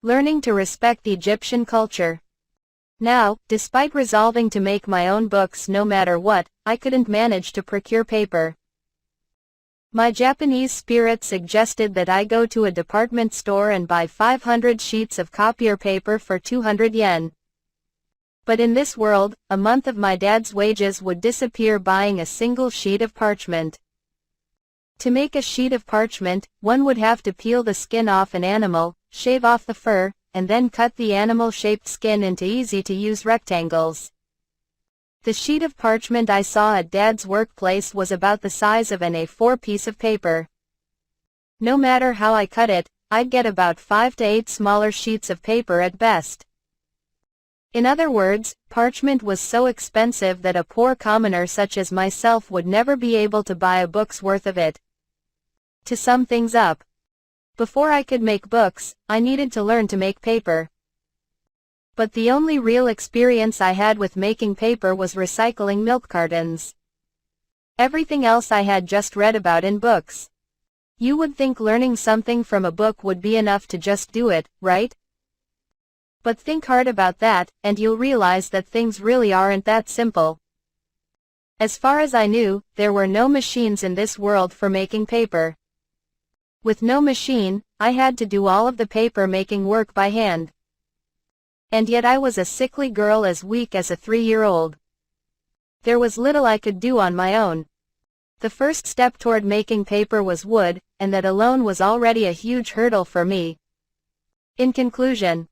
Learning to respect Egyptian culture. Now, despite resolving to make my own books no matter what, I couldn't manage to procure paper. My Japanese spirit suggested that I go to a department store and buy 500 sheets of copier paper for 200 yen. But in this world, a month of my dad's wages would disappear buying a single sheet of parchment. To make a sheet of parchment, one would have to peel the skin off an animal, shave off the fur, and then cut the animal-shaped skin into easy-to-use rectangles. The sheet of parchment I saw at Dad's workplace was about the size of an A4 piece of paper. No matter how I cut it, I'd get about 5 to 8 smaller sheets of paper at best. In other words, parchment was so expensive that a poor commoner such as myself would never be able to buy a book's worth of it. To sum things up, before I could make books, I needed to learn to make paper. But the only real experience I had with making paper was recycling milk cartons. Everything else I had just read about in books. You would think learning something from a book would be enough to just do it, right? But think hard about that, and you'll realize that things really aren't that simple. As far as I knew, there were no machines in this world for making paper. With no machine, I had to do all of the paper-making work by hand. And yet I was a sickly girl as weak as a 3-year-old. There was little I could do on my own. The first step toward making paper was wood, and that alone was already a huge hurdle for me. In conclusion,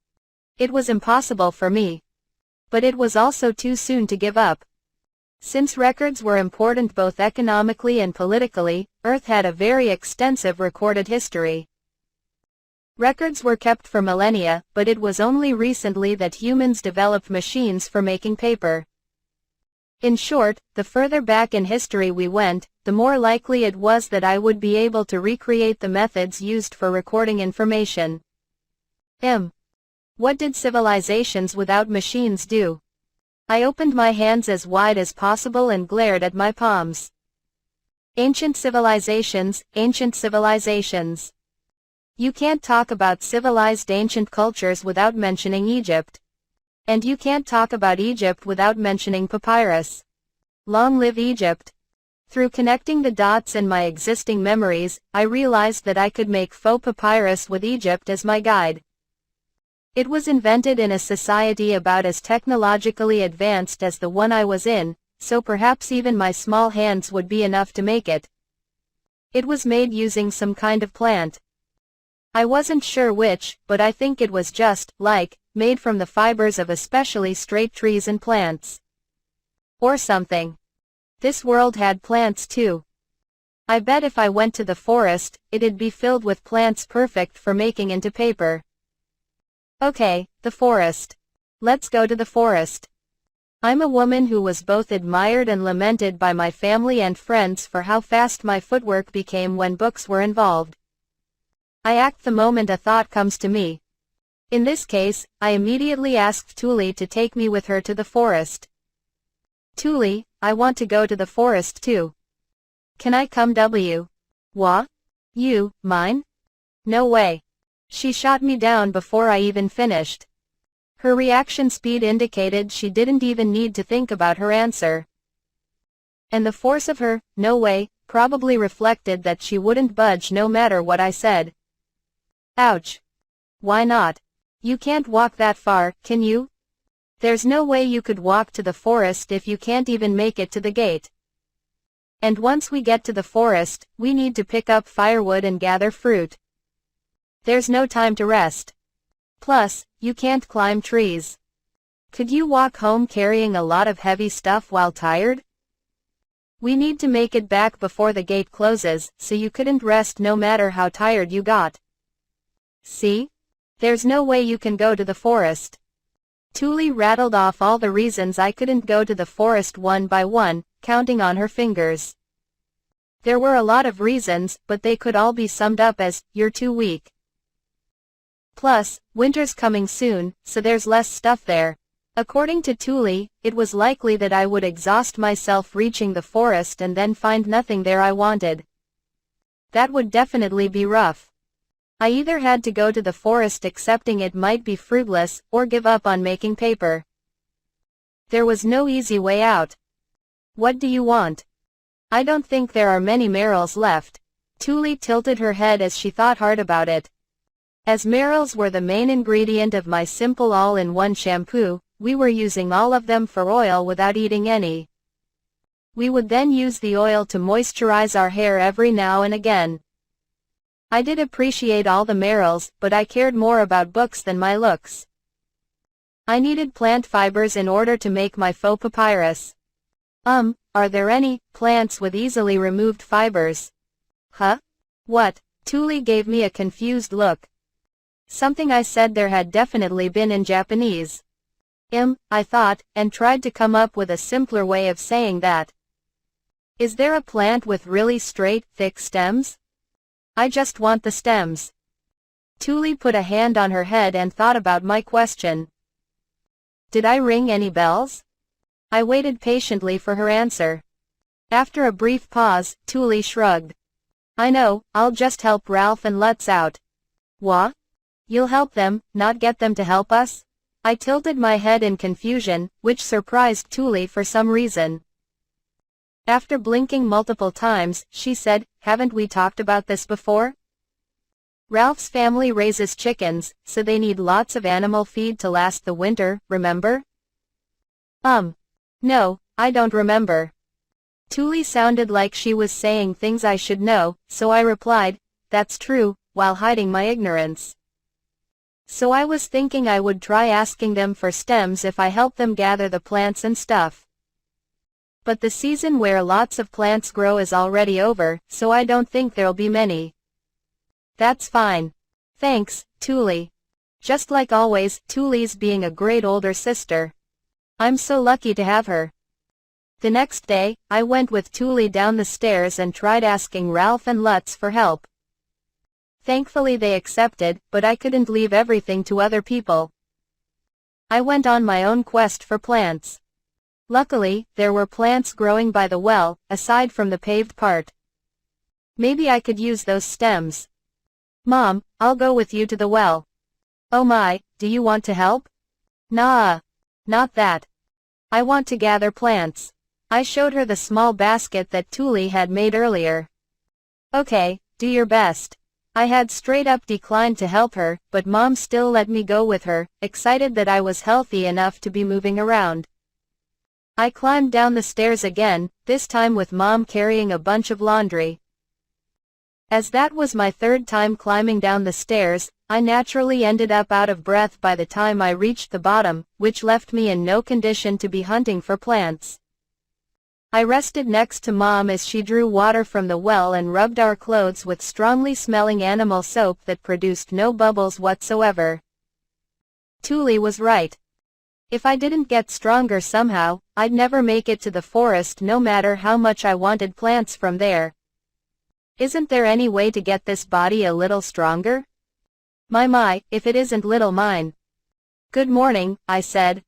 it was impossible for me. But it was also too soon to give up. Since records were important both economically and politically, Earth had a very extensive recorded history. Records were kept for millennia, but it was only recently that humans developed machines for making paper. In short, the further back in history we went, the more likely it was that I would be able to recreate the methods used for recording information. What did civilizations without machines do? I opened my hands as wide as possible and glared at my palms. Ancient civilizations, ancient civilizations. You can't talk about civilized ancient cultures without mentioning Egypt. And you can't talk about Egypt without mentioning papyrus. Long live Egypt! Through connecting the dots in my existing memories, I realized that I could make faux papyrus with Egypt as my guide. It was invented in a society about as technologically advanced as the one I was in, so perhaps even my small hands would be enough to make it. It was made using some kind of plant. I wasn't sure which, but I think it was just, made from the fibers of especially straight trees and plants. Or something. This world had plants too. I bet if I went to the forest, it'd be filled with plants perfect for making into paper. Okay, the forest. Let's go to the forest. I'm a woman who was both admired and lamented by my family and friends for how fast my footwork became when books were involved. I act the moment a thought comes to me. In this case, I immediately asked Tuli to take me with her to the forest. Tuli, I want to go to the forest too. Can I come w? What? You, mine? No way. She shot me down before I even finished. Her reaction speed indicated she didn't even need to think about her answer. And the force of her, no way, probably reflected that she wouldn't budge no matter what I said. Ouch. Why not? You can't walk that far, can you? There's no way you could walk to the forest if you can't even make it to the gate. And once we get to the forest, we need to pick up firewood and gather fruit. There's no time to rest. Plus, you can't climb trees. Could you walk home carrying a lot of heavy stuff while tired? We need to make it back before the gate closes, so you couldn't rest no matter how tired you got. See? There's no way you can go to the forest. Tuli rattled off all the reasons I couldn't go to the forest one by one, counting on her fingers. There were a lot of reasons, but they could all be summed up as, you're too weak. Plus, winter's coming soon, so there's less stuff there. According to Tuli, it was likely that I would exhaust myself reaching the forest and then find nothing there I wanted. That would definitely be rough. I either had to go to the forest accepting it might be fruitless, or give up on making paper. There was no easy way out. What do you want? I don't think there are many marrows left. Tuli tilted her head as she thought hard about it. As marrows were the main ingredient of my simple all-in-one shampoo, we were using all of them for oil without eating any. We would then use the oil to moisturize our hair every now and again. I did appreciate all the marrows, but I cared more about books than my looks. I needed plant fibers in order to make my faux papyrus. Are there any plants with easily removed fibers? Huh? What? Tuli gave me a confused look. Something I said there had definitely been in Japanese. I thought, and tried to come up with a simpler way of saying that. Is there a plant with really straight, thick stems? I just want the stems. Tuli put a hand on her head and thought about my question. Did I ring any bells? I waited patiently for her answer. After a brief pause, Tuli shrugged. I know, I'll just help Ralph and Lutz out. What? You'll help them, not get them to help us? I tilted my head in confusion, which surprised Tuli for some reason. After blinking multiple times, she said, haven't we talked about this before? Ralph's family raises chickens, so they need lots of animal feed to last the winter, remember? No, I don't remember. Tuli sounded like she was saying things I should know, so I replied, that's true, while hiding my ignorance. So I was thinking I would try asking them for stems if I help them gather the plants and stuff. But the season where lots of plants grow is already over, so I don't think there'll be many. That's fine. Thanks, Tuli. Just like always, Tuli's being a great older sister. I'm so lucky to have her. The next day, I went with Tuli down the stairs and tried asking Ralph and Lutz for help. Thankfully they accepted, but I couldn't leave everything to other people. I went on my own quest for plants. Luckily, there were plants growing by the well, aside from the paved part. Maybe I could use those stems. Mom, I'll go with you to the well. Oh my, do you want to help? Nah. Not that. I want to gather plants. I showed her the small basket that Tuli had made earlier. Okay, do your best. I had straight up declined to help her, but Mom still let me go with her, excited that I was healthy enough to be moving around. I climbed down the stairs again, this time with Mom carrying a bunch of laundry. As that was my third time climbing down the stairs, I naturally ended up out of breath by the time I reached the bottom, which left me in no condition to be hunting for plants. I rested next to Mom as she drew water from the well and rubbed our clothes with strongly smelling animal soap that produced no bubbles whatsoever. Tuli was right. If I didn't get stronger somehow, I'd never make it to the forest no matter how much I wanted plants from there. Isn't there any way to get this body a little stronger? My, if it isn't little mine. Good morning, I said.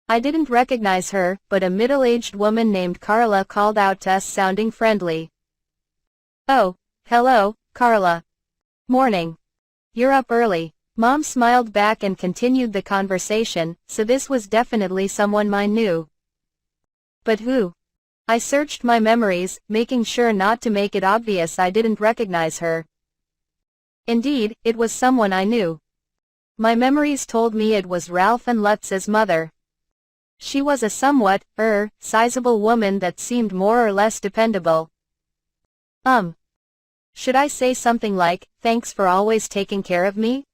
I didn't recognize her, but a middle-aged woman named Carla called out to us sounding friendly. Oh, hello, Carla. Morning. You're up early. Mom smiled back and continued the conversation, so this was definitely someone I knew. But who? I searched my memories, making sure not to make it obvious I didn't recognize her. Indeed, it was someone I knew. My memories told me it was Ralph and Lutz's mother. She was a somewhat, sizable woman that seemed more or less dependable. Should I say something like, thanks for always taking care of me?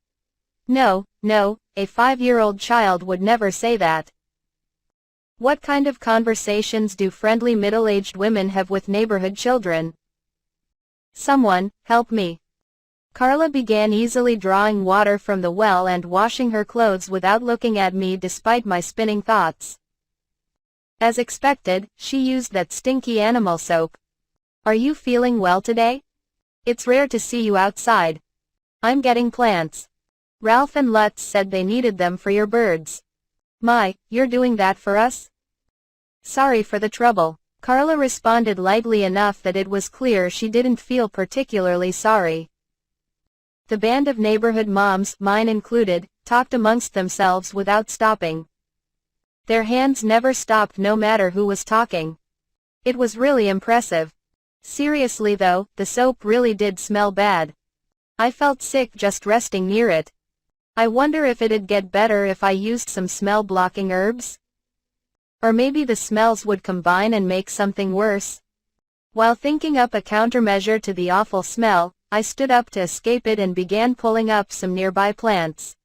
No, a 5-year-old child would never say that. What kind of conversations do friendly middle-aged women have with neighborhood children? Someone, help me. Carla began easily drawing water from the well and washing her clothes without looking at me despite my spinning thoughts. As expected, she used that stinky animal soap. Are you feeling well today? It's rare to see you outside. I'm getting plants. Ralph and Lutz said they needed them for your birds. My, you're doing that for us? Sorry for the trouble. Carla responded lightly enough that it was clear she didn't feel particularly sorry. The band of neighborhood moms, mine included, talked amongst themselves without stopping. Their hands never stopped no matter who was talking. It was really impressive. Seriously though, the soap really did smell bad. I felt sick just resting near it. I wonder if it'd get better if I used some smell-blocking herbs? Or maybe the smells would combine and make something worse? While thinking up a countermeasure to the awful smell, I stood up to escape it and began pulling up some nearby plants.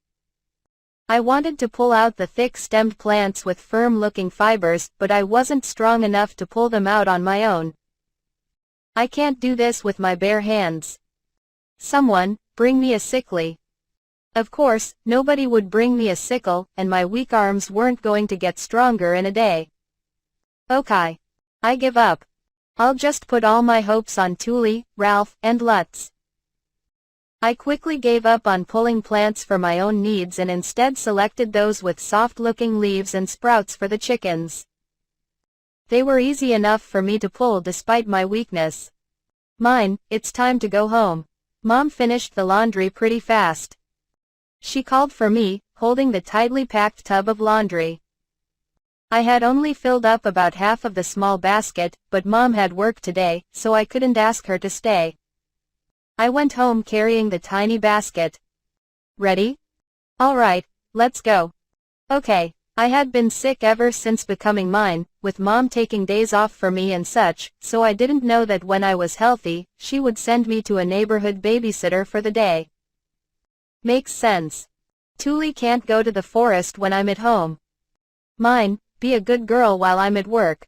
I wanted to pull out the thick-stemmed plants with firm-looking fibers, but I wasn't strong enough to pull them out on my own. I can't do this with my bare hands. Someone, bring me a sickle. Of course, nobody would bring me a sickle, and my weak arms weren't going to get stronger in a day. Okay. I give up. I'll just put all my hopes on Thule, Ralph, and Lutz. I quickly gave up on pulling plants for my own needs and instead selected those with soft-looking leaves and sprouts for the chickens. They were easy enough for me to pull despite my weakness. Mine, it's time to go home. Mom finished the laundry pretty fast. She called for me, holding the tightly packed tub of laundry. I had only filled up about half of the small basket, but Mom had work today, so I couldn't ask her to stay. I went home carrying the tiny basket. Ready? All right, let's go. Okay, I had been sick ever since becoming mine, with Mom taking days off for me and such, so I didn't know that when I was healthy, she would send me to a neighborhood babysitter for the day. Makes sense. Thule can't go to the forest when I'm at home. Mine, be a good girl while I'm at work.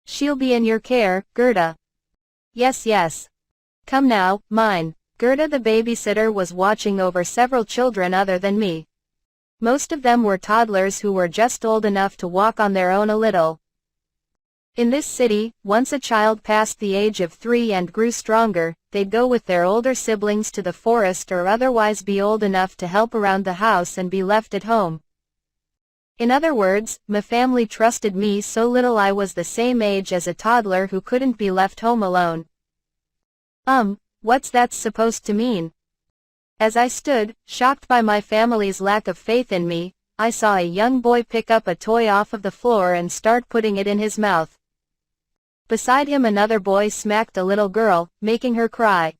She'll be in your care, Gerda. Yes, yes. Come now, mine. Gerda the babysitter was watching over several children other than me. Most of them were toddlers who were just old enough to walk on their own a little. In this city, once a child passed the age of 3 and grew stronger, they'd go with their older siblings to the forest or otherwise be old enough to help around the house and be left at home. In other words, my family trusted me so little I was the same age as a toddler who couldn't be left home alone. What's that supposed to mean? As I stood, shocked by my family's lack of faith in me, I saw a young boy pick up a toy off of the floor and start putting it in his mouth. Beside him another boy smacked a little girl, making her cry.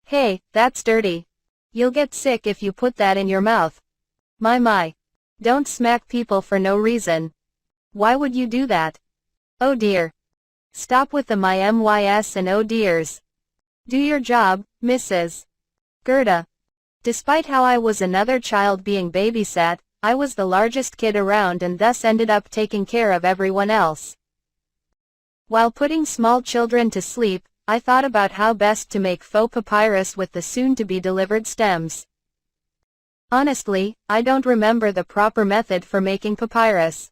Hey, that's dirty. You'll get sick if you put that in your mouth. My. Don't smack people for no reason. Why would you do that? Oh dear. Stop with the MYS and oh dears. Do your job, Mrs. Gerda. Despite how I was another child being babysat, I was the largest kid around and thus ended up taking care of everyone else. While putting small children to sleep, I thought about how best to make faux papyrus with the soon-to-be-delivered stems. Honestly, I don't remember the proper method for making papyrus.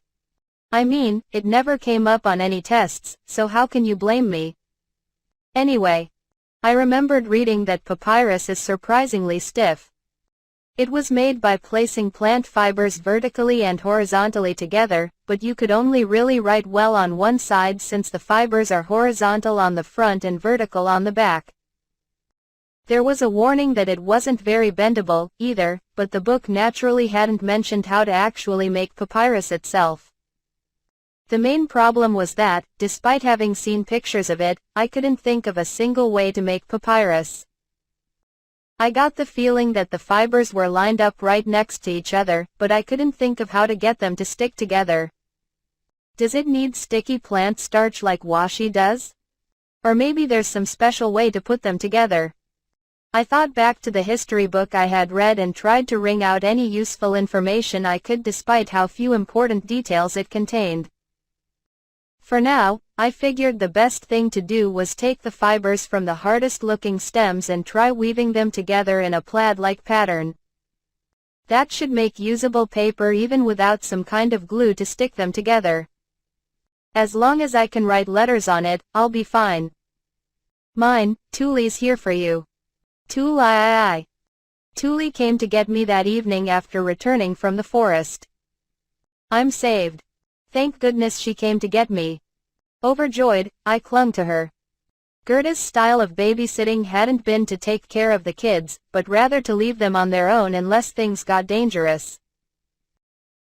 I mean, it never came up on any tests, so how can you blame me? Anyway, I remembered reading that papyrus is surprisingly stiff. It was made by placing plant fibers vertically and horizontally together, but you could only really write well on one side since the fibers are horizontal on the front and vertical on the back. There was a warning that it wasn't very bendable, either, but the book naturally hadn't mentioned how to actually make papyrus itself. The main problem was that, despite having seen pictures of it, I couldn't think of a single way to make papyrus. I got the feeling that the fibers were lined up right next to each other, but I couldn't think of how to get them to stick together. Does it need sticky plant starch like washi does? Or maybe there's some special way to put them together. I thought back to the history book I had read and tried to wring out any useful information I could despite how few important details it contained. For now, I figured the best thing to do was take the fibers from the hardest-looking stems and try weaving them together in a plaid-like pattern. That should make usable paper even without some kind of glue to stick them together. As long as I can write letters on it, I'll be fine. Mine, Thule's here for you. Thule. Thule came to get me that evening after returning from the forest. I'm saved. Thank goodness she came to get me. Overjoyed, I clung to her. Gerda's style of babysitting hadn't been to take care of the kids, but rather to leave them on their own unless things got dangerous.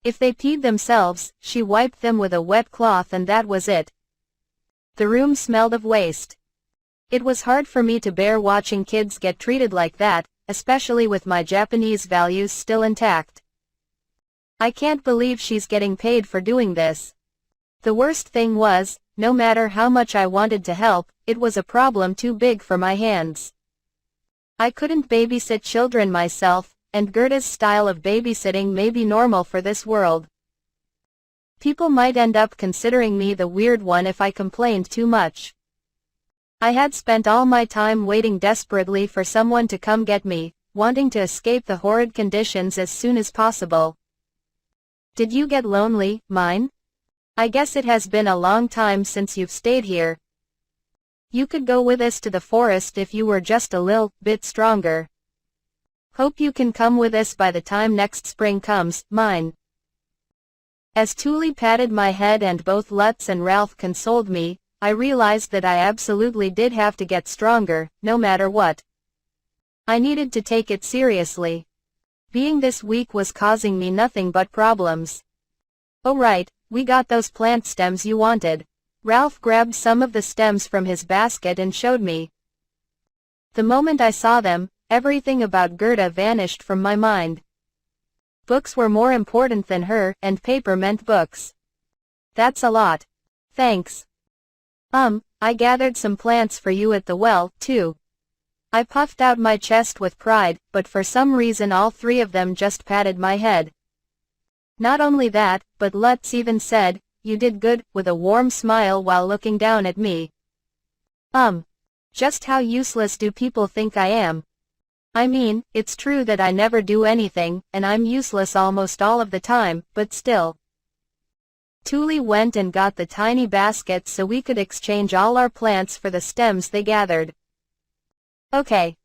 If they peed themselves, she wiped them with a wet cloth and that was it. The room smelled of waste. It was hard for me to bear watching kids get treated like that, especially with my Japanese values still intact. I can't believe she's getting paid for doing this. The worst thing was, no matter how much I wanted to help, it was a problem too big for my hands. I couldn't babysit children myself, and Gerda's style of babysitting may be normal for this world. People might end up considering me the weird one if I complained too much. I had spent all my time waiting desperately for someone to come get me, wanting to escape the horrid conditions as soon as possible. Did you get lonely, mine? I guess it has been a long time since you've stayed here. You could go with us to the forest if you were just a little bit stronger. Hope you can come with us by the time next spring comes, mine. As Thule patted my head and both Lutz and Ralph consoled me, I realized that I absolutely did have to get stronger, no matter what. I needed to take it seriously. Being this weak was causing me nothing but problems. Oh right, we got those plant stems you wanted. Ralph grabbed some of the stems from his basket and showed me. The moment I saw them, everything about Gerda vanished from my mind. Books were more important than her, and paper meant books. That's a lot. Thanks. I gathered some plants for you at the well, too. I puffed out my chest with pride, but for some reason all three of them just patted my head. Not only that, but Lutz even said, "You did good," with a warm smile while looking down at me. Just how useless do people think I am? I mean, it's true that I never do anything, and I'm useless almost all of the time, but still. Thule went and got the tiny basket so we could exchange all our plants for the stems they gathered. Okay.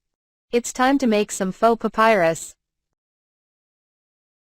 It's time to make some faux papyrus.